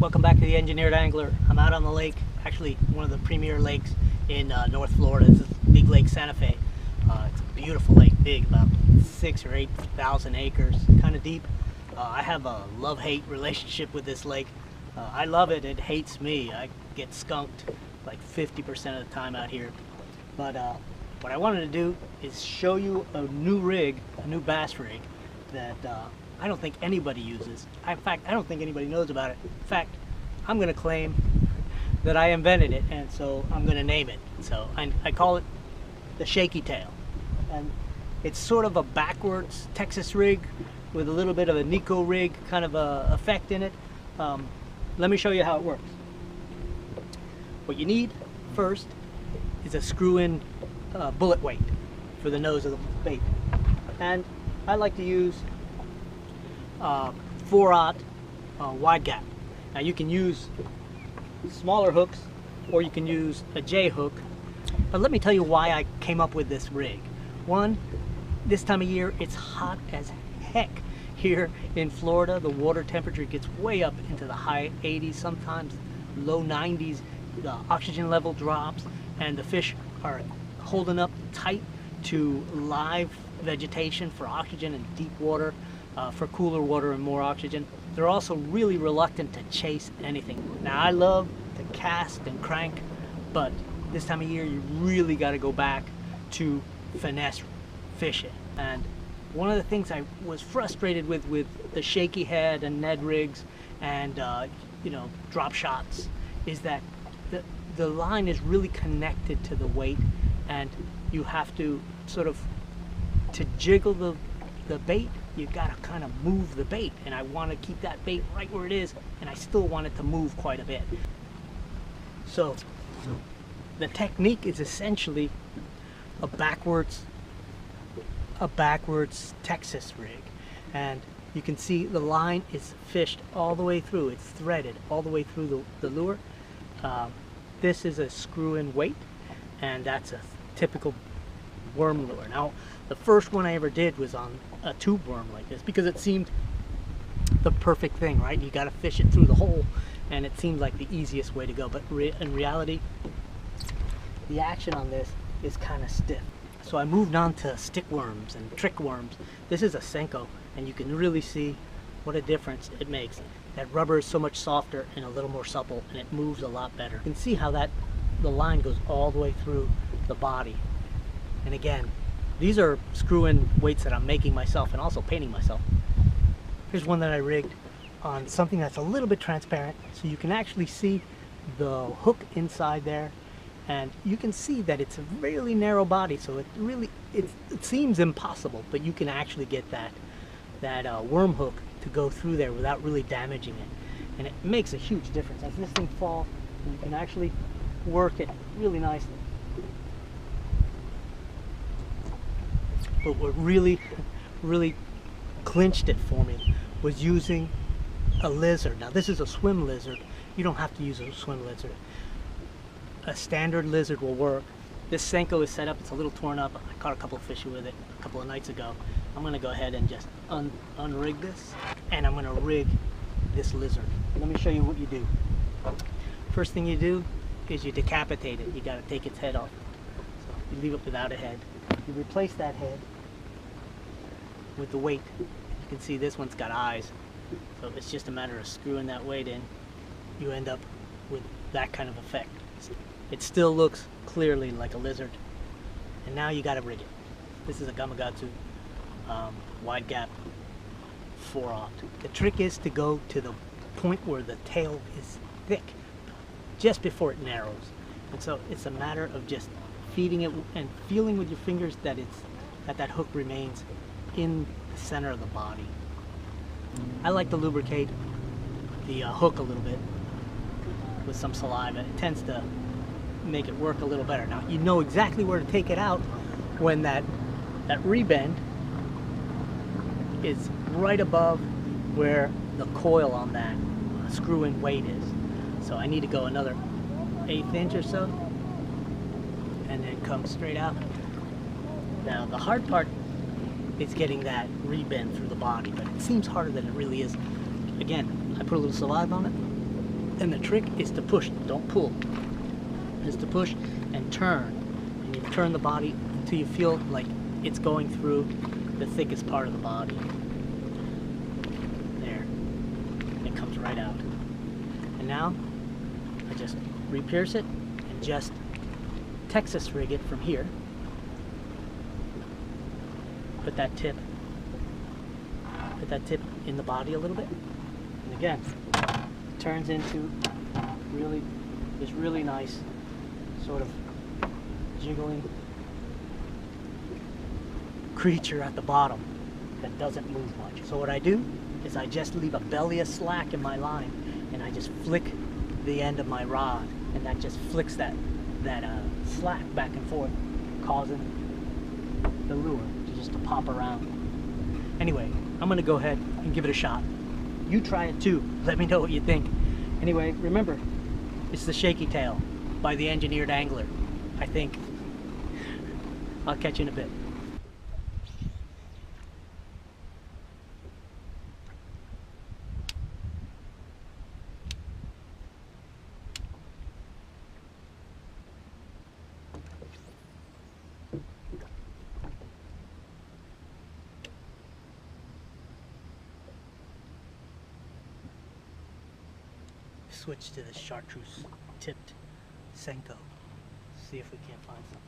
Welcome back to the Engineered Angler. I'm out on the lake, actually one of the premier lakes in North Florida. This is Big Lake Santa Fe. It's a beautiful lake, big, about 6,000 or 8,000 acres, kind of deep. I have a love-hate relationship with this lake. I love it, it hates me. I get skunked like 50% of the time out here. But what I wanted to do is show you a new rig, a new bass rig that I don't think anybody uses. In fact, I don't think anybody knows about it. In fact, I'm going to claim that I invented it, and so I'm going to name it. So I call it the Shaky Tail. And it's sort of a backwards Texas rig with a little bit of a Nico rig kind of a effect in it. Let me show you how it works. What you need first is a screw-in bullet weight for the nose of the bait. And I like to use 4/0 wide gap. Now you can use smaller hooks or you can use a J hook, but let me tell you why I came up with this rig. One, this time of year it's hot as heck here in Florida. The water temperature gets way up into the high 80s, sometimes low 90s. The oxygen level drops and the fish are holding up tight to live vegetation for oxygen and deep water. For cooler water and more oxygen. They're also really reluctant to chase anything. Now I love to cast and crank, but this time of year you really got to go back to finesse fishing. And one of the things I was frustrated with the shaky head and Ned rigs and you know, drop shots is that the line is really connected to the weight, and you have to sort of, to jiggle the bait, you gotta kind of move the bait, and I want to keep that bait right where it is, and I still want it to move quite a bit. So the technique is essentially a backwards Texas rig, and you can see the line is fished all the way through. It's threaded all the way through the lure. This is a screw-in weight, and that's a typical worm lure. Now, the first one I ever did was on a tube worm like this because it seemed the perfect thing, right? You got to fish it through the hole, and it seemed like the easiest way to go. But in reality, the action on this is kind of stiff. So I moved on to stick worms and trick worms. This is a Senko, and you can really see what a difference it makes. That rubber is so much softer and a little more supple, and it moves a lot better. You can see how the line goes all the way through the body. And again, these are screw-in weights that I'm making myself and also painting myself. Here's one that I rigged on something that's a little bit transparent, so you can actually see the hook inside there, and you can see that it's a really narrow body, so it seems impossible, but you can actually get that worm hook to go through there without really damaging it, and it makes a huge difference. As this thing falls, you can actually work it really nicely. But what really clinched it for me was using a lizard. Now this is a swim lizard. You don't have to use a swim lizard. A standard lizard will work. This Senko is set up, it's a little torn up. I caught a couple of fish with it a couple of nights ago. I'm gonna go ahead and just unrig this, and I'm gonna rig this lizard. Let me show you what you do. First thing you do is you decapitate it. You gotta take its head off. So you leave it without a head. You replace that head with the weight. You can see this one's got eyes, so it's just a matter of screwing that weight in. You end up with that kind of effect. It still looks clearly like a lizard, and now you got to rig it. This is a Gamakatsu wide gap 4/0. The trick is to go to the point where the tail is thick, just before it narrows, and so it's a matter of just feeding it and feeling with your fingers that that hook remains in the center of the body. I like to lubricate the hook a little bit with some saliva. It tends to make it work a little better. Now you know exactly where to take it out when that rebend is right above where the coil on that screw-in weight is. So I need to go another 1/8 inch or so, and then come straight out. Now the hard part is getting that rebend through the body, but it seems harder than it really is. Again, I put a little saliva on it, And the trick is to push, don't pull. Is to push and turn. And you turn the body until you feel like it's going through the thickest part of the body. There. It comes right out. And now I just re-pierce it and just Texas rig it from here. Put that tip in the body a little bit. And again, it turns into this really nice sort of jiggling creature at the bottom that doesn't move much. So what I do is I just leave a belly of slack in my line, and I just flick the end of my rod, and that just flicks that slack back and forth, causing the lure just to pop around. Anyway, I'm gonna go ahead and give it a shot. You try it too. Let me know what you think. Anyway, remember, it's the Shaky Tail by the Engineered Angler, I think. I'll catch you in a bit. Switch to the chartreuse tipped Senko. See if we can't find something.